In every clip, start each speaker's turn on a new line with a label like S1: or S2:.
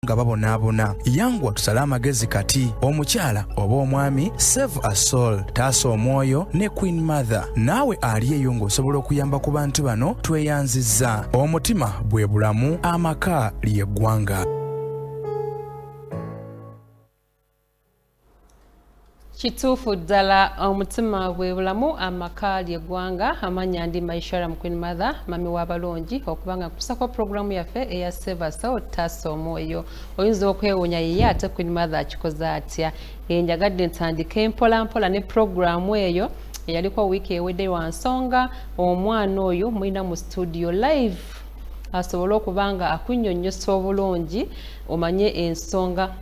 S1: nga babonaabona. Yangwa tusale amagezi kati. Omukyala oba omwami, Save a Soul, taasa omwoyo ne Queen Mother. Naawe ali eyo ng'osobola okuyamba ku bantu bano tweyanzizza. Omutima bwe bulamu, amaka ly'eggwanga.
S2: Kituufu ddala omutima bwe bulamu amaka ly'eggwanga. Amanya ndi Maishara Queen Mother, mami w'abalongi, okubanga kusako programu yaffe eya Save a Soul, taasa omwoyo. Oyinza okwewuunya ye ate Queen Mother akikoze atya. Njagadde ntandike mpola ne programu eyo eyaliko wiiki ewedde wa nsonga omwana oyo mulina mu studio live asobole okubanga akunnyonnyosa obulungi omanye ensonga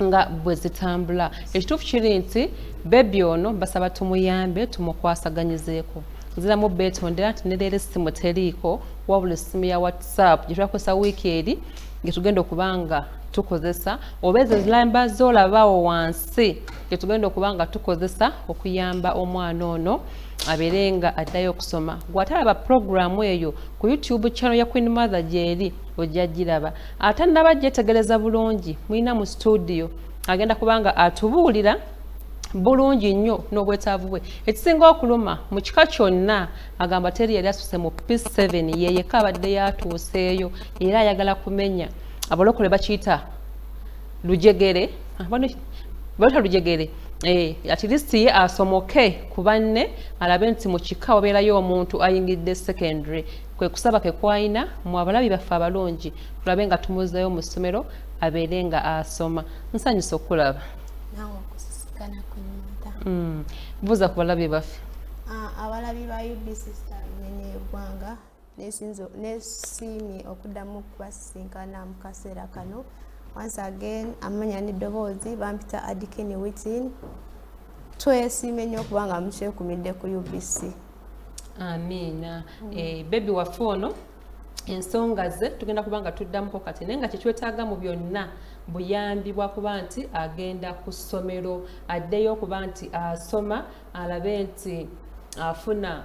S2: nga bwe zitambula. Ekituufu kiri nti bebi ono basaba tumuyambe tumukwasaganyizeeko. Nziramu beetondera nti ne leero essimu teriiko wabula essimu ya WhatsApp gye twakozesa wiiki eri gye tugenda okubanga tukozesa oba ezo zilamba z'olabaawo wansi gye tugenda okubanga tukozesa okuyamba omwana ono abeere nga addayo okusoma. Gw'atalaba programu eyo ku YouTube channel ya Queen Mother gy'eri ojja giraba. Ate naba gyetegereza bulungi mulina mu studio agenda kubanga atubuulira bulungi nnyo n'obwetaavu bwe. Ekisinga okuluma mu kika kyonna agamba teri yali asuse mu P7 yeyeka abadde yatuuseeyo era ayagala kumenya abalokole bakiyita lujegere. Balota lujegere. At least ye asomoke ku banne alabe nti mu kika wabeerayo omuntu ayingidde secondary. Kwe kusaba ke kwayina mu abalabi baffe abalungi tulabe nga tumuzeeyo mu ssomero abeere nga asoma. Nsanyusa okulaba.
S3: Nawe okusisikana Queen Mother.
S2: Buuza ku balabi baffe.
S3: Abalabi ba UBC y'eggwanga nesiimye okuddamu kubasisinkana mu kaseera kano. Once again, amanya n'eddoboozi bampita Adikini Witin. Twesiimye nnyo okubanga mukyekuumidde ku UBC.
S2: Amiina. Bebi waffe ono ensonga ze tugenda kubanga tuddamuko kati naye nga kyetwetaaga mu byonna buyambi bwakuba nti agenda ku ssomero addeyo okuba nti asoma alabe nti afuna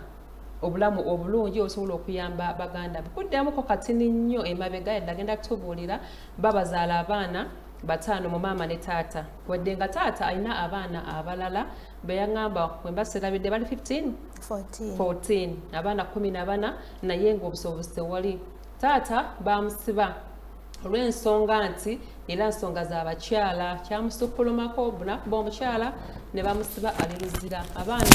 S2: obulamu obulungi osobola okuyamba baganda. Kuddamuko kati nnyo emabega yadde agenda kutubuulira babazaala abaana bataano mu maama ne taata. Wadde nga taata alina abaana abalala be yaŋŋamba bwe mbaserabidde bali 14 abaana 14 naye ng'obusobozi tewali. Taata bamusiba olw'ensonga nti era nsonga z'abakyala kyamusuppulumako bunaku bw'omukyala ne bamusiba ali luzira. Abaana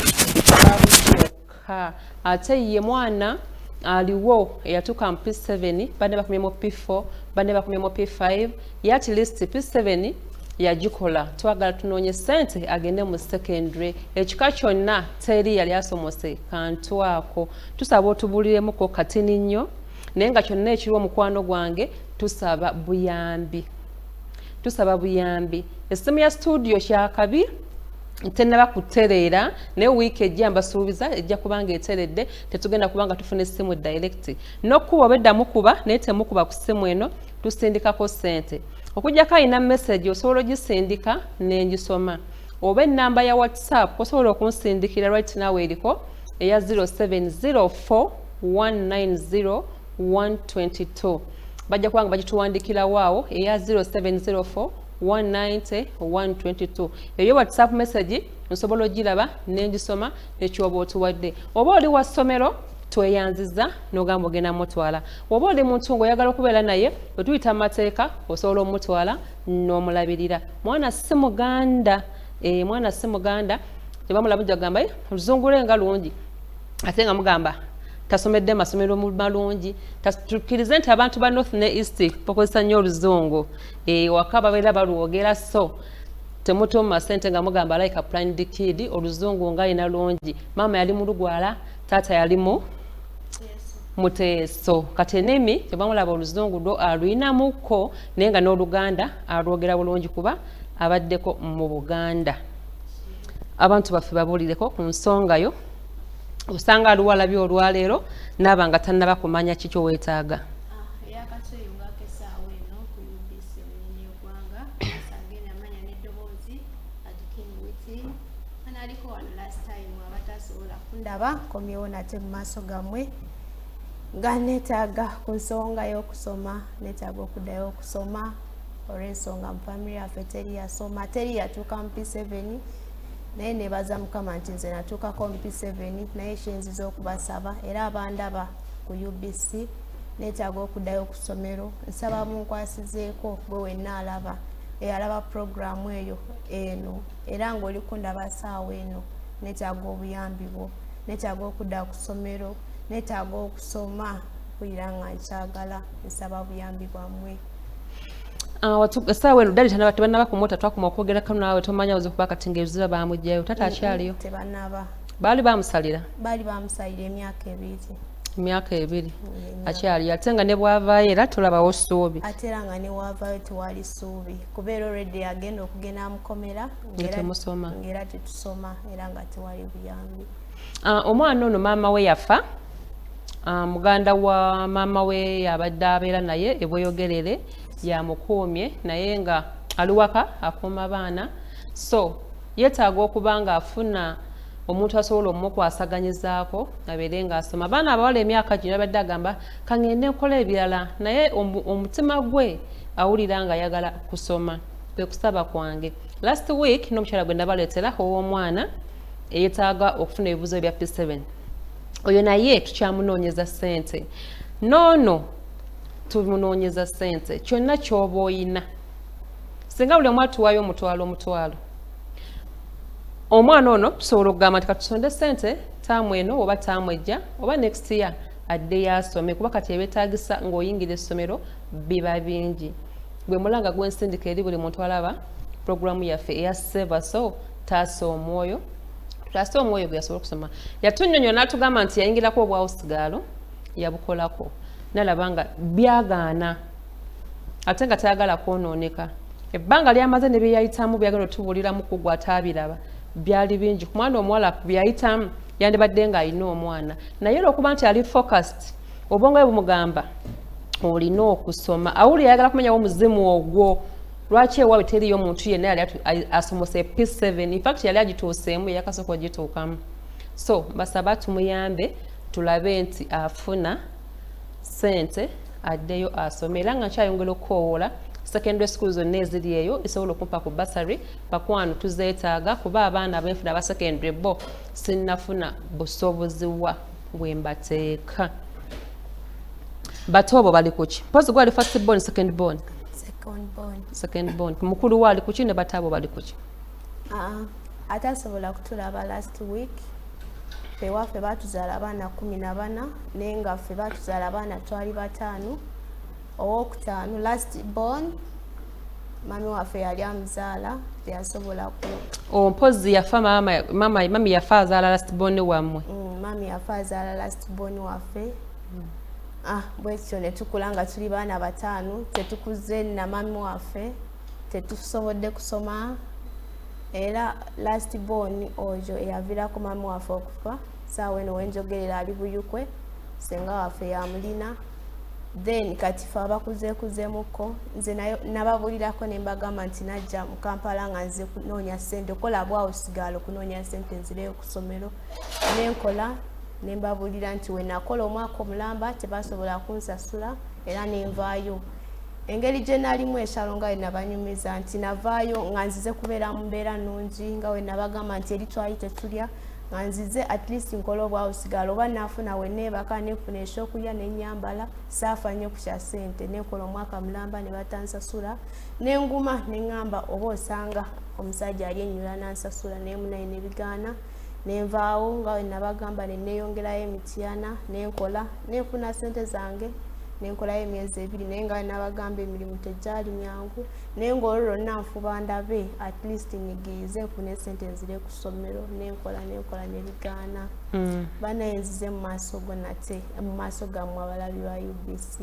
S2: babuka ate ye mwana aliwo eyatuuka mu P7 banne bakumye mu P4 banne bakumye mu P5 ye at least P7 yagikola. Twagala tunoonye ssente agende mu secondary. Ekika kyonna teri yali asomose kantu ako. Tusaba otubuuliremuko kati nnyo naye nga kyonna ekiri omukwano gwange tusaba buyambi. Essimu ya studio kyakabi tenaba kutereera naye wiiki ejja mbasuubiza ejja kubanga eteredde tetugenda kubanga tufuna essimu direct. N'okkuba obedda mukuba naye temukuba ku ssimu eno tusindikako ssente. Okujjako alina message osobola ogisindika n'engisoma. Oba ennamba ya WhatsApp osobola okunsindikira right now eriko eya 0704 190 122. Bajja kubanga bagituwandikira waawo eya 0704 190 122. Eyo WhatsApp message nsobola ogiraba n'engisoma ekyoba otuwadde. Oba oli wa ssomero tweyanziza n'ogamba ogenda mutwala. Oba oli muntu ng'oyagala okubeera naye bwe tuyita amateeka osobola omutwala n'omulabirira. Mwana si muganda. Mwana si muganda tebamulaba gagamba oluzungule nga lungi ate nga mugamba tasomedde masomero malungi. Tukirize nti abantu ba North ne East bakozesa nnyo oluzungu. Waka babeera balwogera so temutuma ssente nga mugamba like a blind kid oluzungu nga alina lungi. Maama yali mu Lugwala, taata yali mu Muteeso. Kati enemi tebamulaba oluzungu lwo aluyinamuko naye nga n'Oluganda alwogera bulungi kuba abaddeko mu Buganda. Abantu baffe babuulireko ku nsonga yo. Usanga aluwalabye olwaleero naaba nga tannaba kumanya kiki weetaaga.
S3: Yakaseyunga kesaawe eno ku UBC y'eggwanga asangene amanya n'eddoboozi Adikini Witin analiko wano last time abatasobola kundaba komyewo nate mu maaso gammwe nga neetaaga ku nsonga y'okusoma neetaaga okuddayo okusoma olw'ensonga mu family yaffe teri yasoma teri yatuuka mu P7 naye nebaza mukama nti nze natuukako mu P7 naye kyenziza okubasaba era abandaba ku UBC neetaaga okuddayo ku ssomero nsaba munkwasizeeko gwe wenna alaba eyalaba programu eyo eno era ng'oliko ndaba saawa eno neetaaga obuyambi bwo neetaaga okudda ku ssomero neetaaga okusoma kuira nga nkyagala nsaba buyambi bwammwe.
S2: Essaawa eno ddali tebannaba ku moota twakuma okwogerako naawe tomanya oza okuba kati ng'ebiziba bamugjayo tata akyaliyo?
S3: Tebannaba.
S2: Baali bamusalira?
S3: Baali bamusalira
S2: emyaka 2 akyali ate nga ne bwavaayo era tulabawo ssuubi
S3: ate era nga ne wavaayo tewali ssuubi kubeera already agenda okugenda mukomera ng'era tetusoma era nga tewali buyambi.
S2: Omwana ono maama we yafa muganda wa maama we yabadde abeera naye ebweyogerere yamukuumye naye nga ali waka akuuma baana so yeetaaga okuba nga afuna omuntu asobola omukwasaganyizaako abeere ng'asoma abaana abawala emyaka gino abadde agamba kangende nkola ebirala naye omutima gwe awulira nga ayagala kusoma kwe kusaba kwange. Last week n'omukyala gwe nabaleetera ow'omwana eyeetaaga okufuna ebibuuzo bya P7 oyo naye tukyamunoonyeza ssente noono tumunoonyeza ssente kyonna ky'oba oyina singa buli omu atuwaayo omutwalo omwana ono tusobola okugamba nti katusonde ssente taamu eno oba taamu ejja oba next year addeyo asome kuba kati ebyetaagisa ng'oyingira essomero biba bingi. Gwe mulanga gwensindika eri buli muntu alaba programu yaffe eya Save Us All Taasa Omwoyo gwe yasobola okusoma yatunnyonnyola n'atugamba nti yayingirako obwawusigaalo yabukolako nalaba nga byagaana ate nga tayagala kwonooneka ebbanga lyamaze ne byeyayitamu byagala otubuuliramu ku gwe ataabiraba byali bingi ku mwana omuwala byayitamu yandibadde ng'alina omwana naye olw'okuba nti ali focused obwongo bwe bumugamba olina okusoma awuli yayagala kumenyawo omuzimu ogwo lwaki ewaabwe teriyo omuntu yenna yali asomose P7 in fact yali agituuseemu yakasooka ogituukamu so basaba tumuyambe tulabe nti afuna ssente addeyo asome era nga nkyayongera okukoowoola secondary school zonna eziri eyo esobola okumpa ku basary bakwano tuzeetaaga kuba abaana abenfuna aba secondary bo sinnafuna busoboziwa bwe mbateeka. Bato abo bali kuki mpozi gwali first born second born mukulu waali kuki ne bato abo bali kuki?
S3: Atasobola kutulaba last week fewaffe batuzaala abaana 14 naye nga ffe batuzaala abaana twali 5 owokutaano last born mami waffe yali amuzaala teyasobola ku
S2: mpozi yafa mami yafa azaala last born wammwe?
S3: Mami yafa azaala last born waffe bwekityo ne tukula nga tuli baana 5 tetukuze na mami waffe tetusobodde kusoma era last born ojo eyaviirako mami waffe okufa saawa eno wenjogerera ali buyukwe senga waffe yamulina then kati fe abakuzeekuzeemuko nze nababulirako ne mbagamba nti najja mu Kampala nga nze kunoonya ssente okola bwawusigaalo kunoonya ssente nzireyo ku ssomero nenkola ne mbabulira nti we nakola omwaka omulamba tebasobola kunsasula era nenvaayo engeri gye nalimu eshalo nga we nabanyumiza nti navaayo nga nzize kubeera mu mbeera nnungi nga we nabagamba nti eri twali tetulya nga nzize at least nkola obwawusigaalo oba naafuna we neebaka nefuna ekyokulya nenyambala saafa nnyo ku kya ssente nenkola omwaka mulamba ne batansasula nenguma neŋŋamba oba osanga omusajja ali ennyula nansasula naye munayi ne bigaana nenvaawo nga we nabagamba neneeyongerayo emityana nenkola nenfuna ssente zange nenkolayo emyezi 2 naye nga we nabagamba emirimu tegyali myangu naye ng'olwo lwonna nfuba ndabe at least nyigirize nfune ssente nzire ku ssomero nenkola ne bigaana banaye nzize mu maaso go nate mu maaso gammwe abalabi ba UBC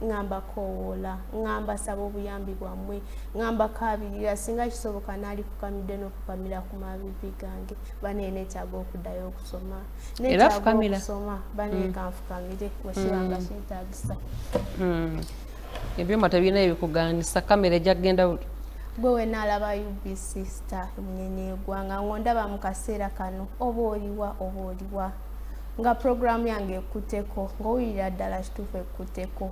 S3: ngamba koowoola ngamba saba obuyambi bwammwe ngamba kaabirira singa kisoboka naali kukamidde n'okukamira ku mabibi gange banaye neetaaga okuddayo okusoma neetaaga okusoma banaye kanfukamire wekibanga kyetaagisa
S2: ebyuma tebirina ebikugaanisa kamera ejja kgenda
S3: gwe wenaalaba UBC star munyenye eggwanga ng'ondaba mu kaseera kano oba oliwa nga programu yange ekutteko ng'owulira ddala kituufu ekutteko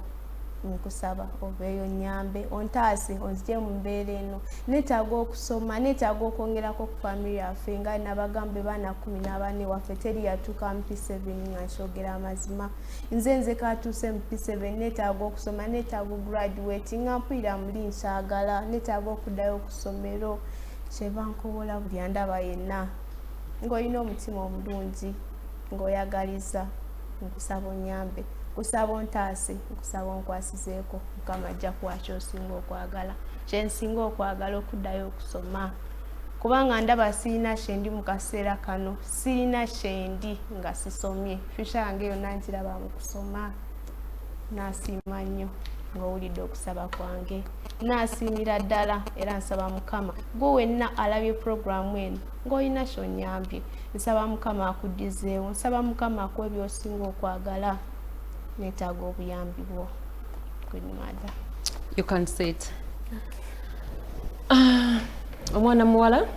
S3: nkusaba obeeyo nyambe ontaase onzije mu mbeera eno neetaaga okusoma neetaaga okwongerako ku famire yaffe nga nabagambe baana 14 waffe teri yatuuka mu P7 nga nkyogera amazima nze katuuse mu P7 neetaaga okusoma neetaaga graduate nga mpulira muli nkyagala neetaaga okuddayo ku ssomero kyeva nkobola buli andaba yenna ng'olina omutima omulungi ng'oyagaliza nkusaba onyambe kusaba ontaase nkusaba onkwasizeeko Mukama ajja kuwa ky'osinga okwagala kyensinga okwagala okuddayo okusoma kubanga ndaba sirina kyendi mu kaseera kano sirina kyendi nga sisomye future yange yonna nkiraba mu kusoma naasiima nnyo ng'owulidde okusaba kwange naasiimira ddala era nsaba Mukama gwe wenna alabye puroguramu eno ng'olina ky'onyambye nsaba Mukama akuddizeewo nsaba Mukama akuwe by'osinga okwagala neetaaga obuyambi bwo. Good mother.
S2: You can say it. Omwana muwala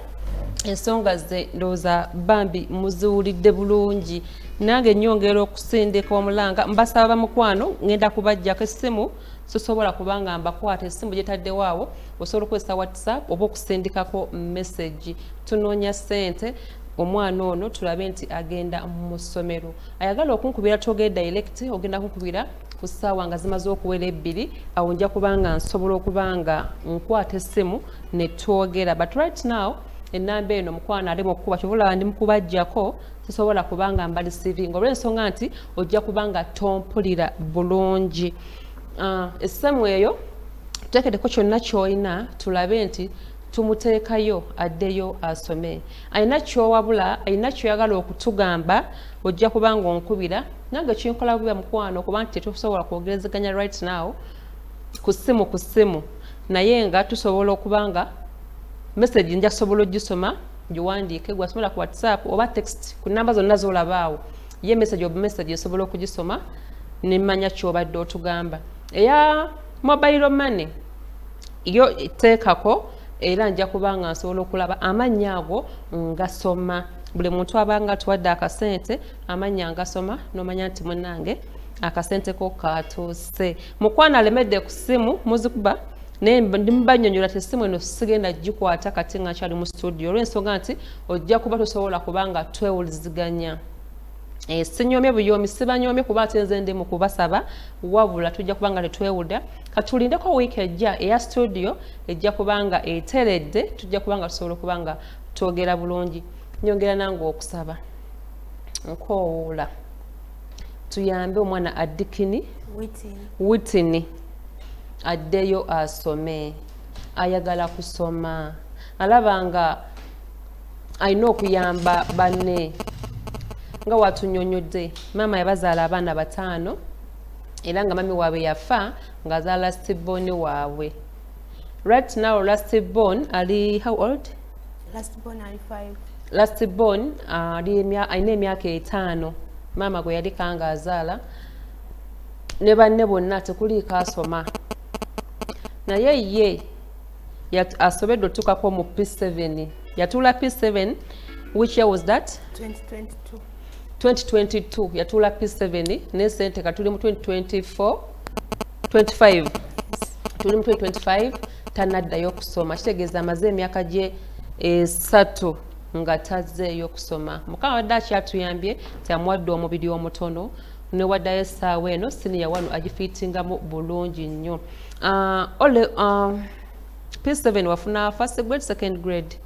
S2: ensonga ze ndowooza bambi muziwulidde bulungi nange nnyongera okusindika omulanga mbasaba bamukwano ngenda kubajjako essimu sosobola kubanga mbakwata essimu gyetaddewo awo osobola okukozesa WhatsApp oba okusindikako message tunoonya ssente omwana ono tulabe nti agenda mu ssomero ayagala okunkubira twogere direct ogenda kunkubira ku ssaawa nga zimaze okuwera 2 awo nja kubanga nsobola okubanga nkwata essimu ne twogera but right now enamba eno mukwana ali mu kukuba kyobula ndi mukubajjako sisobola kubanga mbali receiving olw'ensonga nti ojja kubanga tompulira bulungi essimu eyo tuteekedeko kyonna ky'olina tulabe nti tumuteekayo addeyo asome alina kyowabula alina kyoyagala okutugamba ojja kubanga onkubira nange kinkola buba mukwano kuba nti tetusobola kwogerezeganya right now ku ssimu naye nga tusobola okubanga message nja kusobola ogisoma giwandiike gwasomera ku WhatsApp oba text ku namba zonna z'olabaawo ye message esobola okugisoma nemmanya kyobadde otugamba eya mobile money yo teekako era nja kubanga nsobola okulaba amannya ago ngasoma buli muntu abanga tuwadde akasente amannya ngasoma n'omanya nti munnange akasente ko katuuse mukwana alemedde ku ssimu muzikuba naye ndimubanyonyola ti essimu eno sigenda gikwata kati nga nkyali mu studio olw'ensonga nti ojja kuba tosobola kubanga twewuliziganya sinyomye buyomi sibanyomye kuba ate nze ndi mu kubasaba wabula tujja kubanga tetwewulira katulindeko wiiki ejja eya studio ejja kubanga eteredde tujja kubanga tusobola okubanga twogera bulungi nyongera nange okusaba nkoowoola tuyambe omwana Adikini Witini addeyo asome ayagala kusoma alabanga alina okuyamba banne nga watunyonyodde mama yabazaala abaana 5 era nga mami waabwe yafa nga azaala last born waabwe right now last born ali how old?
S3: Last born ali 5.
S2: Last born alina emyaka 5 mama gwe yali kanga azaala ne banne bonna tekuliiko asoma naye ye asobedde otuukako mu P7 yatuula P7 which year was that? 2022 yatuula P7 n'esente katuli mu 2024 25 tuli mu 2025 tanaddayo kusoma kitegeeza amaze emyaka gye 3 nga tazzeeyo kusoma mukama wadde akyatuyambye tyamuwadde omubiri omutono newaddayo essaawa eno siniya wano agifiitingamu bulungi nnyo P7 wafuna first grade second grade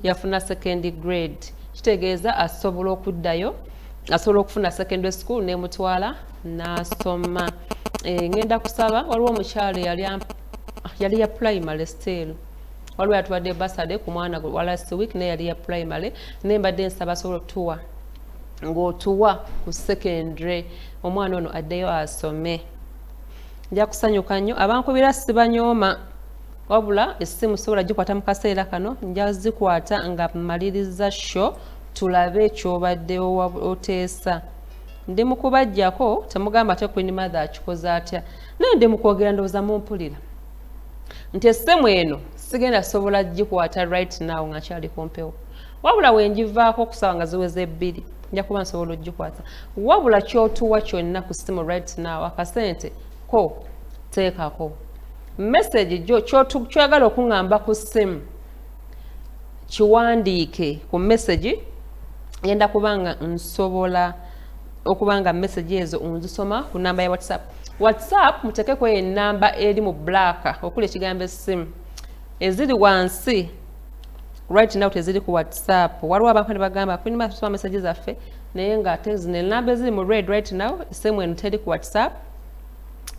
S2: yafuna second grade kitegeeza asobola okuddayo asobola okufuna secondary school nemutwala n'asoma ngenda kusaba waliwo omukyalo yali ya primary still waliwo yatuwadde basade ku mwana wa last week naye yali ya primary naye mbadde nsaba asobola otuwa ng'otuwa ku secondary omwana ono addeyo asome nja kusanyuka nnyo abankubira sibanyooma wabula essimu sobola gikwata mu kaseera kano nja zikwata nga mmaliriza sho tulabe ekyobadde oteesa ndi mu kubajjako temugamba ate Queen Mother akikoze atya naye ndi mu kwogera ndowooza mumpulira nti essimu eno sigenda sobola gikwata right now nga kyali kumpewo wabula wenjivaako okusaba nga ziweze 2 nja kuba nsobola ogikwata wabula kyotuwa kyonna ku ssimu right now akasente ko teekako message ky'oyagala okuŋŋamba ku ssimu kiwandiike ku message yenda kubanga nsobola okubanga message ezo nzisoma ku namba ya whatsapp mutekeko enamba eri mu black okuli ekigambo essimu eziri wansi right now teziri ku whatsapp waliwo abantu ne bagamba kunyuma tusoma messages zaffe naye ng'ate zino enamba eziri mu red right now essimu eno teri ku whatsapp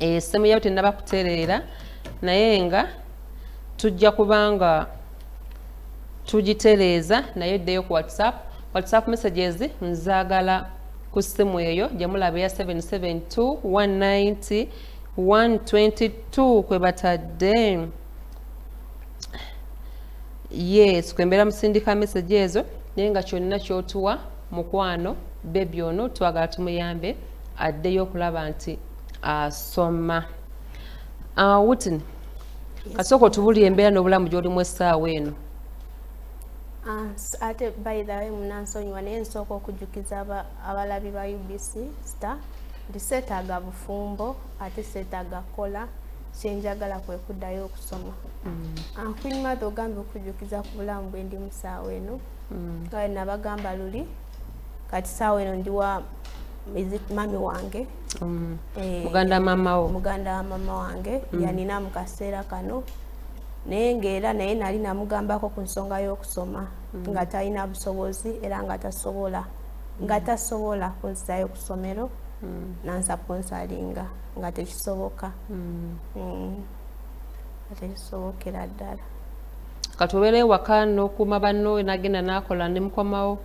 S2: essimu yayo tenaba kutereera naye nga tujja kubanga tugitereeza naye eddeyo ku whatsapp messages nzaagala ku ssimu eyo gye mulaba eya 772 190 122 kwe batadde yes kwembeera musindika message ezo naye nga kyonna ky'otuwa mukwano bebi ono twagala tumuyambe addeyo okulaba nti asoma Wutin kasooka otubulira embeera n'obulamu gy'olimu essaawa eno.
S3: Ate by the way munansonyiwa naye nsooka okujjukiza abalabi ba UBC Star nti seetaaga bufumbo ate seetaaga kola kyenjagala kwe kuddayo okusoma. Queen Mother ogambye okujjukiza ku bulamu bwe ndi mu ssaawa eno nga nabagamba luli kati ssaawa eno ndiwa mami wange
S2: muganda mama
S3: mama wange yanina mu kaseera kano naye ng'era naye nali namugambako ku nsonga y'okusoma nga talina busobozi era nga tasobola kunzizayo ku ssomero nansponsoringa nga tekisoboka tekisobokera ddala
S2: kati obeera ewaka n'okuuma banno nagenda n'akola ne mukomawo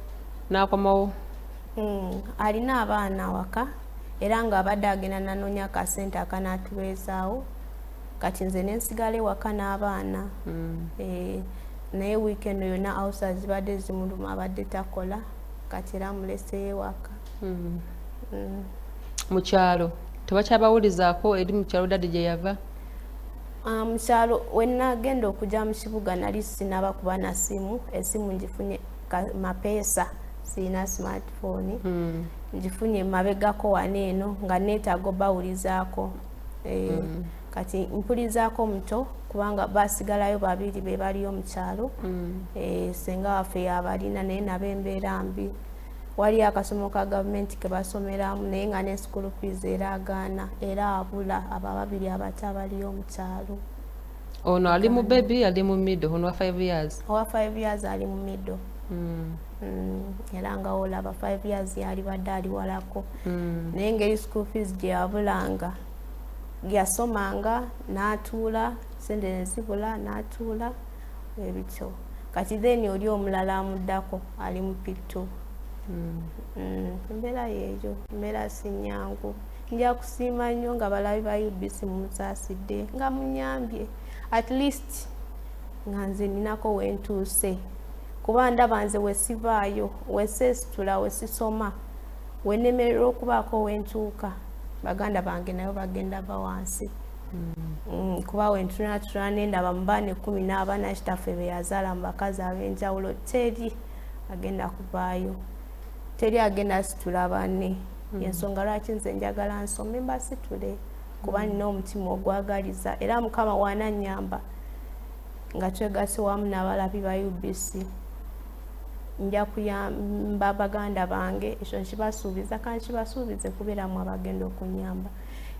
S2: n'akomawo
S3: alina abaana waka era nga abadde agenda nanoonya akasente akanaatubeezaawo kati nze nensigala ewaka n'abaana naye weekend yonna awusa zibadde zimuluma abadde takola kati era muleseyo ewaka.
S2: Mu kyalo tebakyabawulizaako eri mu kyalo dadi gye yava?
S3: Mu kyalo we nagenda okujja mu kibuga nali sinaba kuba na simu, esimu ngifunye mapeesa sina smartphone ngifunye mabegako waneeno nga neetaaga bawulizaako kati mpulizaako muto kubanga basigalayo babiri be baliyo mu kyalo senga waffe yabalina naye nabo embeera mbi wali akasomo ka gavumenti ke basomeramu naye nga ne school fees era agaana era abula abo ababiri abato abaliyo mu kyalo.
S2: Ono ali mu baby ali mu middle ono wa 5 years?
S3: Owa 5 years ali mu middle. Era nga olaba 5 years yali badde ali walako naye ngeri school fees gye yabulanga gyasomanga n'atuula sente nezibula n'atuula ebityo kati then oli omulala amuddako ali mu pittu. Embeera yeeyo embeera si nnyangu. Nja kusiima nnyo nga balabi ba UBC mumusaasidde nga munyambye at least nga nze ninako wentuuse kuba ndaba nze wesivaayo wesesitula wesisoma wenemerera okubaako wentuuka baganda bange nayo bagenda ba wansi kuba wentunatuna nendaba mu baana 10 n'abaana kitaffe be yazaala mu bakazi ab'enjawulo teri agenda kuvaayo teri agenda situla banne yensonga lwaki nze njagala nsome mbasitule kuba nina omutima ogwagaliza era Mukama wanannyamba nga twegase wamu n'abalabi ba UBC nja kuyamba baganda bange ekyo nkibasuubiza kandi kibasuubize kubeeramu abagenda okunyamba.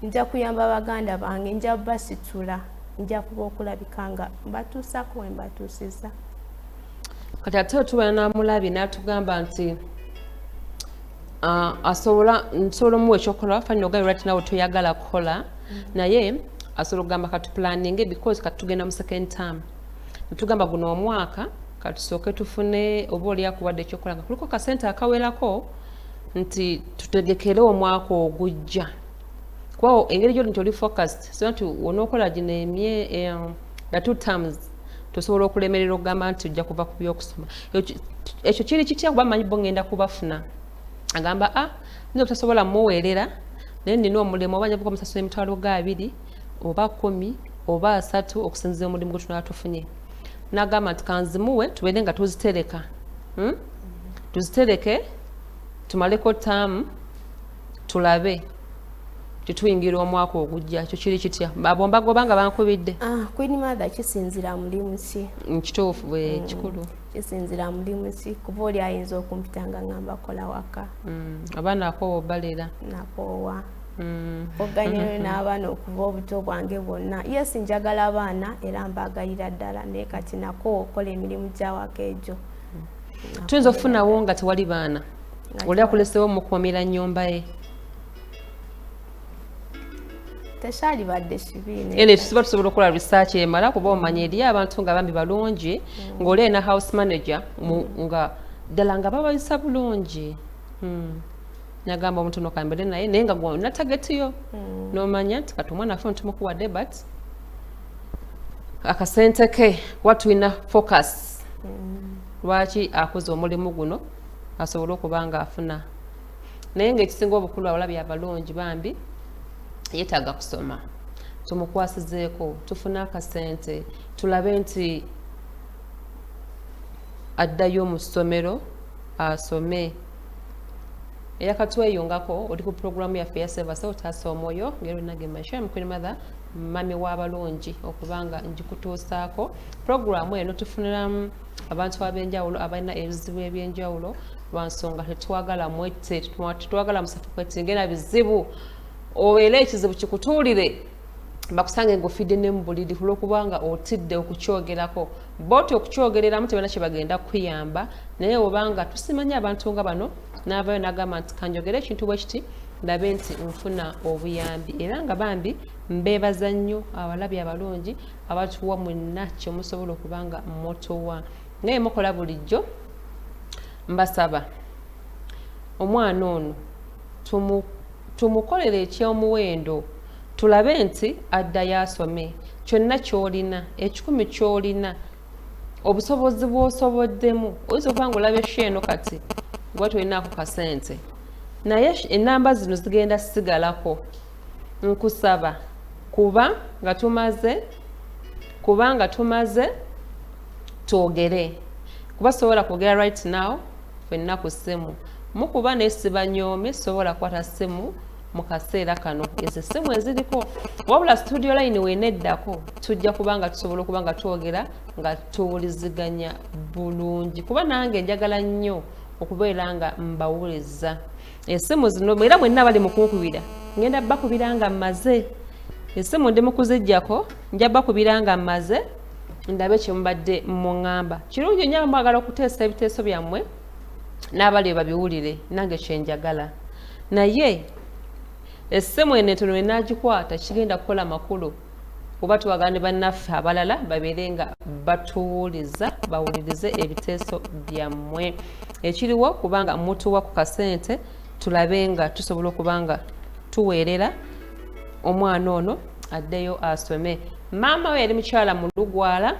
S3: Nja kuyamba baganda bange nja basitula nja kuba okulabika nga mbatuusako we mbatuusiza.
S2: Kati ate otubeera n'amulabi n'atugamba nti nsobola omuwa ekyokukola fanya ogabi right now toyagala kukola naye asobola okugamba katupulaninge because katugenda mu second term netugamba guno omwaka katusooke tufune oba oli akuwadde ekyokukola nga kuliko kasente akawerako nti tutegekere omwaka ogujja kuba engeri gyoli nti oli focused so nti onookola gino the 2 terms tosobola okulemerera okugamba nti ojja kuva ku byokusoma ekyo kiri kitya kuba manyi bo ngenda kubafuna agamba nze obutasobola muweerera naye nina omulimu oba njavuga omusasula emitwalo 2 oba 10 oba 3 okusinziira omulimu gwe tunaba tufunye n'agamba nti kanzimuwe tubeere nga tuzitereka tuzitereke tumaleko taamu tulabe tetuyingira omwaka ogujja ekyo kiri kitya bomba gobanga bankubidde
S3: Queen Mother kisinzira mulimu ki
S2: kituufu bwe kikulu
S3: kisinzira mulimu ki kuba oli ayinza okumpitanga ngamba kola waka
S2: abaana akoowa obalera
S3: nakoowa oganyiro n'abaana okuva obuto bwange bwonna yes njagala abaana era mbagayira ddala naye kati nako okola emirimu gyawaka egyo
S2: tuyinza okufunawo nga tewali baana oli akulesewo mukuumira nnyumba ye
S3: tekyali badde kibiine
S2: ene tusiba tusobola okukola research emala kuba omanya eriyo abantu nga bambi balungi ng'oli ena house manager nga ddala nga babayisa bulungi nagamba omuntu nokambere naye naye nga gwona tageti yo nomanya nti kati omwana affe ntumukuwadde but akasente ke watulina focus lwaki akoze omulimu guno asobole okuba nga afuna naye ng'ekisinga obukulu awalabye abalungi bambi yeetaaga kusoma tumukwasizeeko tufune akasente tulabe nti addayo mu ssomero asome eyakatweyungako oli ku puroguramu yaffe ya sevasa otaasa omwoyo ngeri olinaga maisha Queen Mother mami w'abalungi okubanga njikutuusaako puroguramu eno tufuniramu abantu ab'enjawulo abalina ebizibu eby'enjawulo lwansonga tetwagala mwette tetwagala musafukweti ngena bizibu obeera ekizibu kikutuulire bakusange ng'ofidde ne mu buliri olw'okubanga otidde okukyogerako booti okukyogereramu tebana kye bagenda kuyamba naye obanga tusimanya abantu nga bano n'abayo n'agamba nti kanjogere ekintu bwe kiti ndabe nti nfuna obuyambi era nga bambi mbeebaza nnyo abalabi abalungi abatuwa mwenna kyemusobola okubanga motowa naye mukola bulijjo mbasaba omwana ono tumukolere ekyomuwendo tulabe nti addayo asome kyonna ky'olina ekikumi ky'olina obusobozi bw'osoboddemu oyinza okuba nga olabye sheeno kati gwe tulinaako kasente naye ennamba zino zigenda sigalako nkusaba kuba nga tumaze twogere kuba sobola kwogera right now fenna ku ssimu mukuba naye sibanyoome sobola kukwata ssimu mu kaseera kano ezo essimu eziriko wabula studio line weneddako tujja kubanga tusobola okuba nga twogera nga tuwuliziganya bulungi kuba nange njagala nnyo okubeera nga mbawuliza essimu zino era mwenna bali mu kunkubira ngenda bakubira nga mmaze essimu ndi mu kuziggyako nja bakubira nga mmaze ndabe kye mubadde muŋŋamba kirungi nnyo mwagala okuteesa ebiteeso byammwe n'abali babiwulire nange kyenjagala naye essimu eno entono enaagikwata kigenda kukola makulu kuba tuwagane bannaffe abalala babeere nga batuwuliza bawulirize ebiteeso byammwe ekiriwo kubanga mutuwa ku kasente tulabe nga tusobola okuba nga tuweerera omwana ono addeyo asome maama we yali mukyala mu Lugwala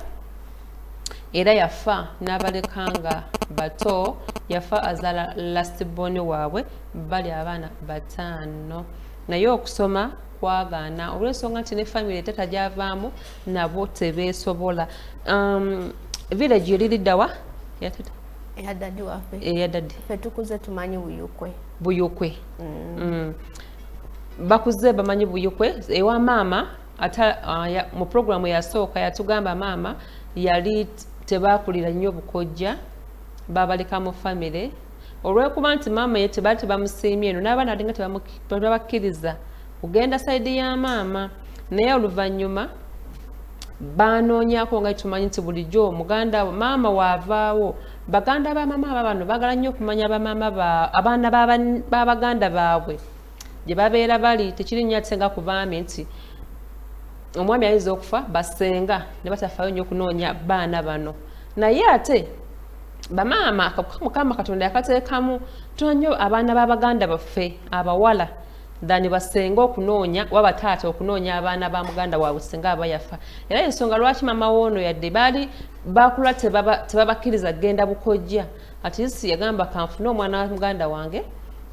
S2: era yafa n'abalekanga bato yafa azaala lastborn waabwe bali abaana 5 naye okusoma kwagaana olw'ensonga nti ne famire tetajavaamu nabo tebeesobola village eririddawa
S3: eyadadi waffe
S2: eyadadi
S3: fetukuze tumanyi
S2: buyukwe bakuze bamanyi buyukwe ewa maama mu programu yasooka yatugamba maama yali tebakulira nnyo bukojja babaleka mu famire olw'ekuba nti maama ye tebaali tebamusiimye eno n'abaana alinga tebabakkiriza kugenda sayidi ya maama naye oluvannyuma banoonyako nga tumanyi nti bulijjo muganda maama waavaawo baganda ba maama bano baagala nnyo okumanya abaana b'abaganda baabwe gye babeera bali tekiri nnyo ate nga ku baami nti omwami ayinza okufa basenga ne batafaayo nnyo okunoonya baana bano naye ate bamaama mukama katonda yakateekamu tonyo abaana b'abaganda baffe abawala dani basenga okunoonya wabataata okunoonya abaana ba muganda waabwe singa aba yafa era ensonga lwaki maama woono yadde baali bakula tebabakkiriza genda bukojja ati yagamba kanfune omwana wa muganda wange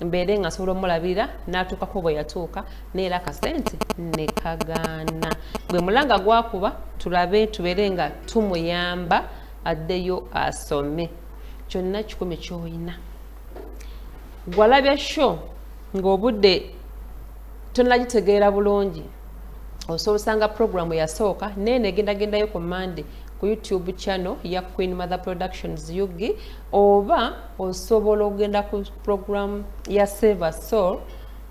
S2: mbeere nga nsobola omulabirira n'atuukako bwe yatuuka neera akasente ne kagaana bwe mulanga gwakuba tulabe tubeere nga tumuyamba addeyo asome kyonna 10 ky'olina gwalabya sho ng'obudde tonagitegeera bulungi osobola osanga programu yasooka nene egendagendayo ku Monday ku YouTube channel ya Queen Mother Productions Yugi, oba osobola ogenda ku program ya Save a Soul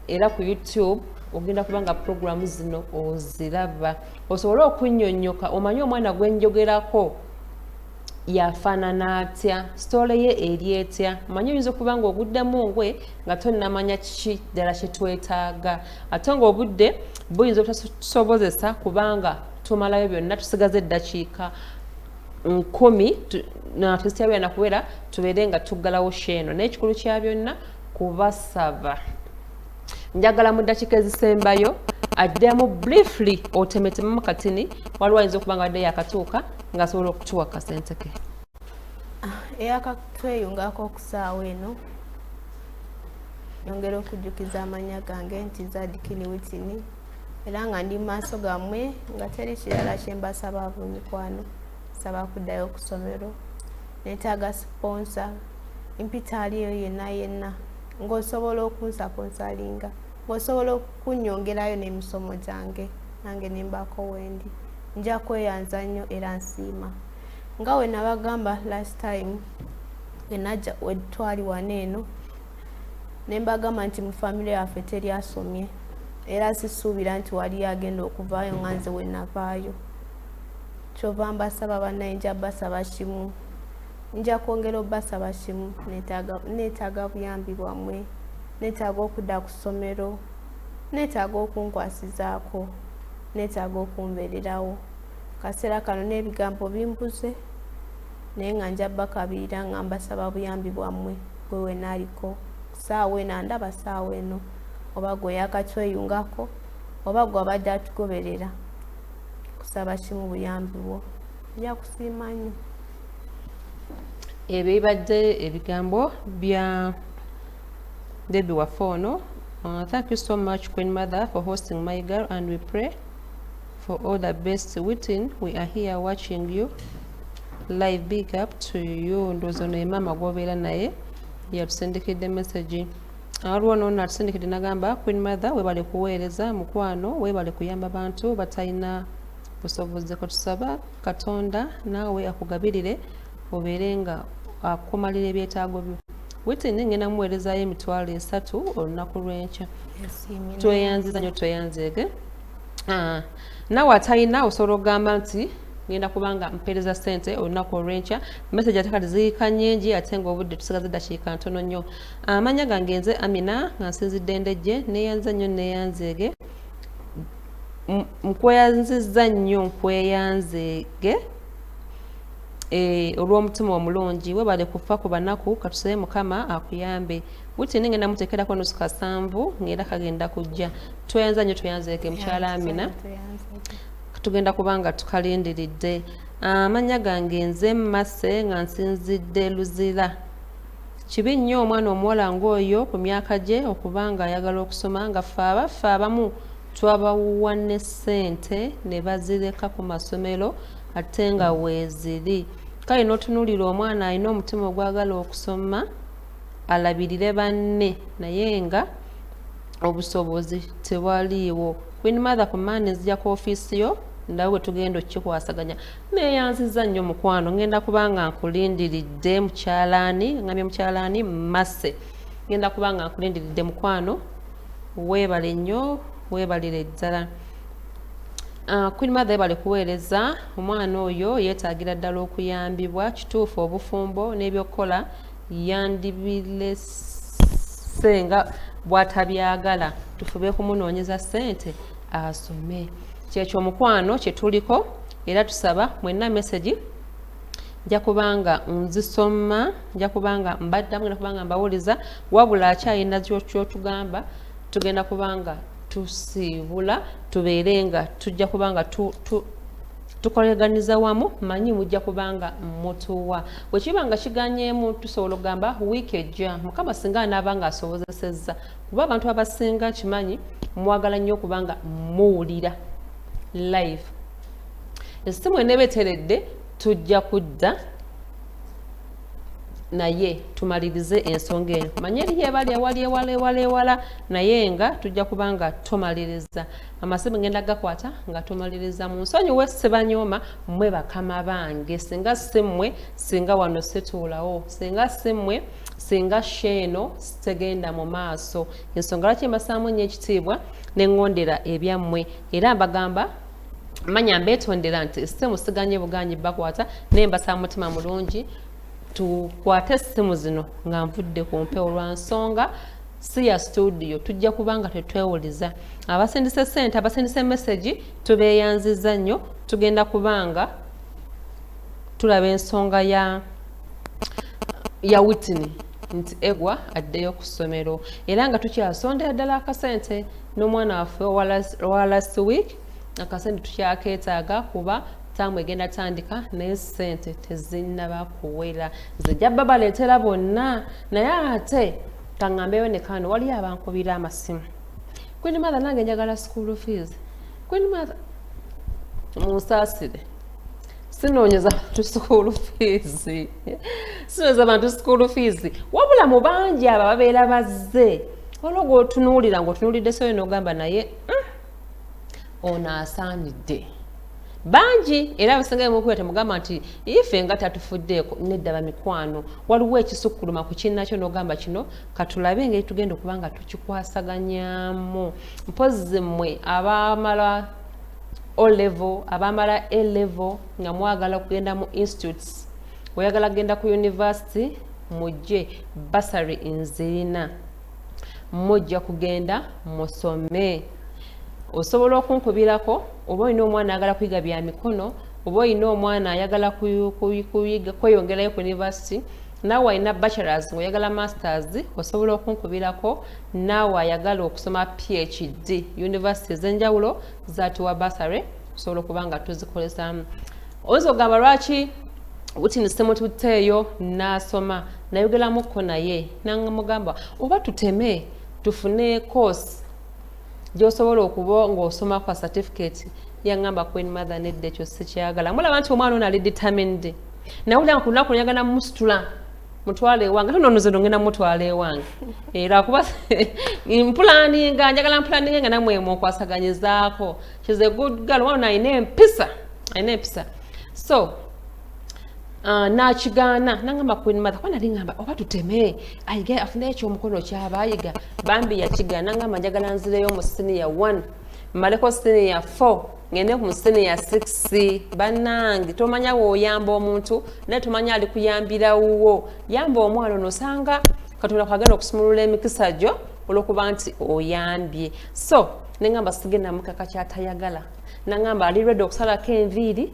S2: era ku YouTube ogenda kubanga programu zino oziraba, osobola okunnyonnyoka omanye omwana gwenjogerako yafaanana atya, story ye eri etya, manyi oyinza okubanga oguddemu ngwe nga tonnamanya kiki ddala kyetwetaaga, ate nga obudde buyinza obutasobozesa kubanga tumalayo byonna tusigaze eddakiika 10 tusityabya nakuwera tubeere nga tuggalawo sheeno. N'ekikulu kya byonna kubasaba njagala mu ddakiika ezisembayo addemu briefly otemetemamu katini waliwo ayinza okubanga badde yakatuuka ng'asobola okutuwa kasente ke.
S3: Eyakatweyungako okusaawa eno yongera okujjukiza amanya gange nti Zadikini Witini era nga ndi maaso gammwe nga teri kirala kye mbasaba ab'emikwano, saba kuddayo ku ssomero, neetaaga sponsor impita aliyo yenna ng'osobola okunsaponsalinga, ng'osobola okunnyongerayo n'emisomo gyange nange ne mbaako wendi, nja kweyanza nnyo era nsiima. Nga we nabagamba last time we twali wano eno ne mbagamba nti mu famire yaffe teri asomye era sisuubira nti wali agenda okuvaayo nga nze we navaayo. Kyova mbasaba bannaye nja basaba kimu, nja kwongera obbasaba kimu, neetaaga buyambi bwammwe, neetaaga okudda ku ssomero, neetaaga okunkwasizaako, neetaaga okumbeererawo. Kaseera kano n'ebigambo bimbuze naye nga nja bakabirira nga mbasaba buyambi bwammwe gwe wenaaliko ssaawa eno andaba ssaawa eno, oba gwe yakatweyungako oba gwe abadde atugoberera, kusaba kimu buyambi bwo, nja kusiima nnyo.
S2: Ebyo bibadde ebigambo bya Debbie Wafono. Thank you so much Queen Mother for hosting my girl, and we pray for all the best. Within we are here watching you live. Big up to you. Ndozo ne mama gobeera naye yatusindikidde message. Waliwo n'ono atusindikidde nagamba Queen Mother webale kuweereza mukwano, webale kuyamba bantu batalina busobozi. Tusaba Katonda naawe akugabirire obeere nga akumalira ebyetaago byo. Witini ngenda muweerezaayo emitwalo 3 olunaku lw'enkya. Tweyanziza nnyo, tweyanzeege. Naawe atalina osobola okugamba nti ngenda kubanga mpeereza ssente olunaku olw'enkya. Message ate kati ziika nnyingi ate ng'obudde tusigaze eddakiika ntono nnyo. Amanya gange nze Amina nga nsinzidde Ndejje, neeyanza nnyo neeyanzeege. Nkweyanzizza nnyo nkweyanzeege olw'omutima omulungi. Webale kufa ku banaku, katusabe Mukama akuyambe. Witini ngenda muteekerako nusu kasanvu ng'era kagenda kujja. Tweyanza nnyo, tweyanzeege mukyala Amina, tugenda kubanga tukalindiridde. Amanya gange nze Mase nga nsinzidde Luzira. Kibi nnyo omwana omuwala ng'oyo ku myaka gye okubanga ayagala okusoma nga ffe abamu twabawuwa ne ssente ne bazireka ku masomero ate nga weeziri. Kale n'otunuulira omwana alina omutima ogwagala okusoma alabirire banne naye nga obusobozi tebwaliiwo. Queen Mother ku Monday nzija ku ofiisi yo ndawe tugenda okukikwasaganya. Neeyanziza nnyo mukwano, ngenda kubanga nkulindiridde mukyalaani, ngambye mukyalaani Mase, ngenda kubanga nkulindiridde mukwano. Weebale nnyo, weebalire ddala. Queen Mother yebale kuweereza. Omwana oyo yeetaagira ddala okuyambibwa. Kituufu obufumbo n'ebyokukola yandibiresenga bw'atabyagala. Tufube kumunoonyeza ssente asome. Kyekyo omukwano kye tuliko era tusaba mwenna message nja kubanga nzisoma, nja kubanga mbaddamu, nja kubanga mbawuliza, wabula akyalina kyotugamba tugenda kubanga tusiibula tubeere nga tujja kubanga tukoleganiza wamu, manyi mujja kubanga mutuwa. Bwe kiba nga kiganyeemu tusobola okugamba wiiki ejja Mukama singa anaabanga asobozesezza, kuba abantu abasinga kimanyi mwagala nnyo okubanga muwulira live. Essimu eneeba eteredde tujja kudda naye tumalirize ensonga eno manye eri yebali ewala naye nga tujja kubanga tumaliriza amasimu ngenda gakwata nga tumaliriza mu nsonyiwe Ssebanyooma mmwe bakama bange singa simmwe singa wano situulawo singa simmwe singa sheeno sitegenda mu maaso ensonga lwaki mbasaamu nnyo ekitiibwa neŋŋondera ebyammwe era mbagamba manya mbeetondera nti simusiganye buganyi bakwata naye mbasaamu mutima mulungi tukwate essimu zino nga nvudde ku mpewo lwa nsonga si ya studio tujja kubanga tetwewuliza abasindise ssente abasindise message tubeeyanziza nnyo tugenda kubanga tulaba ensonga ya Whitney nti egwa addeyo ku ssomero era nga tukyasondera ddala akasente n'omwana waffe wa last week akasente tukyakeetaaga kuba tamu egenda tandika naye ssente tezinnaba kuwera zijja babaleetera bonna naye ate kaŋŋambeyo ne kano waliyo abankubira amasimu Queen Mother nange njagala school fees Queen Mother munsaasire sinoonyeza bantu school fees sinoonyeza bantu school fees wabula mu bangi abo babeera bazze waliwo gw'otunuulira ng'otunuulidde soyo n'ogamba naye ono asaanidde bangi era abasinga mukuba temugamba nti ife nga tatufuddeeko nedda bamikwano waliwo ekisukkuluma ku kinnakyo n'ogamba kino katulabe engeri tugenda okubanga tukikwasaganyaamu mpozi mmwe abaamala O-level abaamala A-level nga mwagala kugenda mu institutes oyagala kugenda ku university mujje basari nzirina mujja kugenda musome osobola okunkubirako oba olina omwana ayagala kuyiga bya mikono oba olina omwana ayagala kweyongerayo ku university naawe alina bachelors ng'oyagala masters osobola okunkubirako naawe ayagala okusoma PhD university ez'enjawulo zatuwa basare osobola okuba nga tuzikolesamu oyinza ogamba lwaki Whitney semututteeyo n'asoma nayogeramuko naye namugamba oba tuteme tufune course gy'osobola okuba ng'osoma kwa certificate yaŋŋamba Queen Mother nedda ekyo sikyagala mulaba nti omwana ono ali determined nawulira nga ku lunaku nyagala musitula mutwala ewange tononoze ngenda mutwala ewange era kuba mpulaninga njagala mpulaninga nga namwe mukwasaganyizaako she's a good girl wano alina empisa so nakigaana nangamba Queen Mother kwana lingamba oba tuteme ayige afune ekyo omukono kyaba ayiga bambi yakigaana nangamba njagala nzireyo mu senior 1 maleko senior 4 ngende ku senior 6 banangi tomanya woyamba omuntu naye tomanya ali kuyambira wuwo yamba omwana nosanga Katonda kwagenda okusumulula emikisa gyo olwokuba nti oyambye so nengamba sigenda mukaka kyatayagala nangamba ali ready okusalako enviiri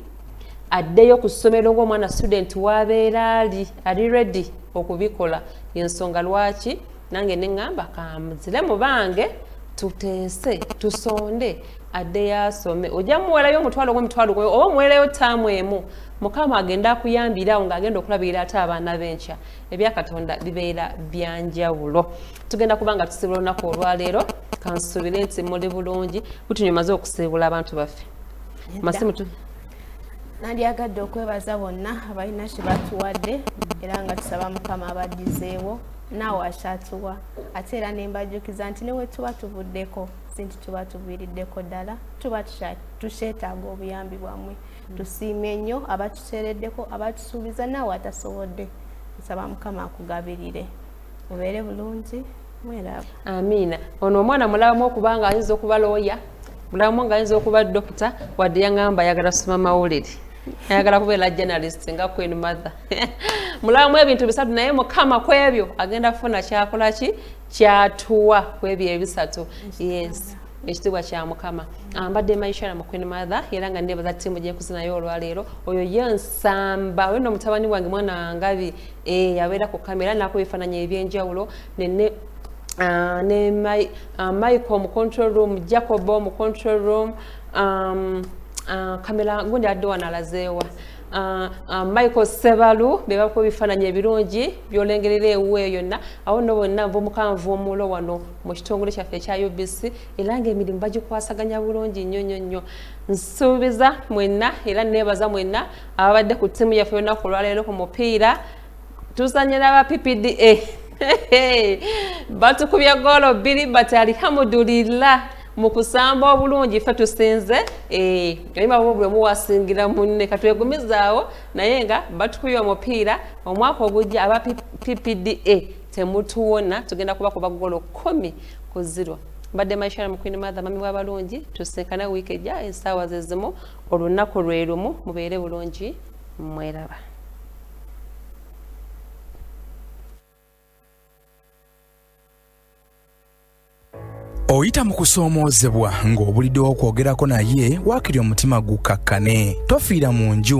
S2: addeyo ku ssomero ng'omwana student wabeera ali ready okubikola ensonga lwaki nange neŋŋamba kamuzire mu bange tuteese tusonde addeyo asome ojja muwerayo omutwalo gw'emitwalo gwe oba muwerayo ttaamu emu mukama agenda akuyambirawo ng'agenda okulabirira ate abaana b'enkya ebyakatonda bibeera byanjawulo tugenda kuba nga tusiibula olunaku olwaleero kansuubire nti muli bulungi butunyumaze okusiibula abantu baffe masimu
S3: nandyagadde okwebaza bonna abalina kye batuwadde era nga tusaba mukama abaddizeewo naawe akyatuwa ate era nembajjukiza nti newe tuba tuvuddeko sinti tuba tuviiriddeko ddala tuba tukyetaaga obuyambi bwammwe tusiime nnyo abatuteereddeko abatusuubiza naawe atasobodde nsaba mukama akugabirire mubeere bulungi mweraba
S2: amiina ono omwana mulabamu okubanga ayinza okuba looya mulabamu nga ayinza okuba dokita wadde yaŋŋamba ayagala kusoma mawulire ayagala kubeera journalist nga Queen Mother mulabamu ebintu bisatu naye mukama ku ebyo agenda kufuna kyakola ki kyatuwa ku ebyo ebisatu yes ekitiibwa kya mukama mbadde Maishara mu Queen Mother era nga nebaza ttiimu gyenkuzinayo olwaleero oyo ye nsamba oyo nno mutabani wange mwana wangabi yabeera ku kamera naako ebifaananyi ebyenjawulo ne Michael mu control room Jacobo mu control room kamera gundi adde wanalazeewa Michael Sebalu bebako bifaananyi ebirungi byolengerera ewe yonna awo nno bonna nvuumulo wano mu kitongole kyaffe ekya UBC era ng'emirimu bagikwasaganya bulungi nnyo nsuubiza mwenna era neebaza mwenna ababadde ku ttiimu yaffe olunaku olwaleero ku mupiira tuzanyira aba PPDA batukubya golo 2 but alhamdulillah mu kusamba obulungi fe tusinze kalima bobwe muwasingira munne katwegumizaawo naye nga batukubya omupiira omwaka ogujja aba PPDA temutuwona tugenda kuba ku bagolo 10-0 badde Maishara mu Queen Mother mami w'abalungi tusenkana wiiki ejja essaawa zezimu olunaku lwe lumu mubeere bulungi mweraba.
S1: Oyita mu kusoomoozebwa ng'obulidde okwogerako naye waakiri omutima gukakkane tofiira mu nju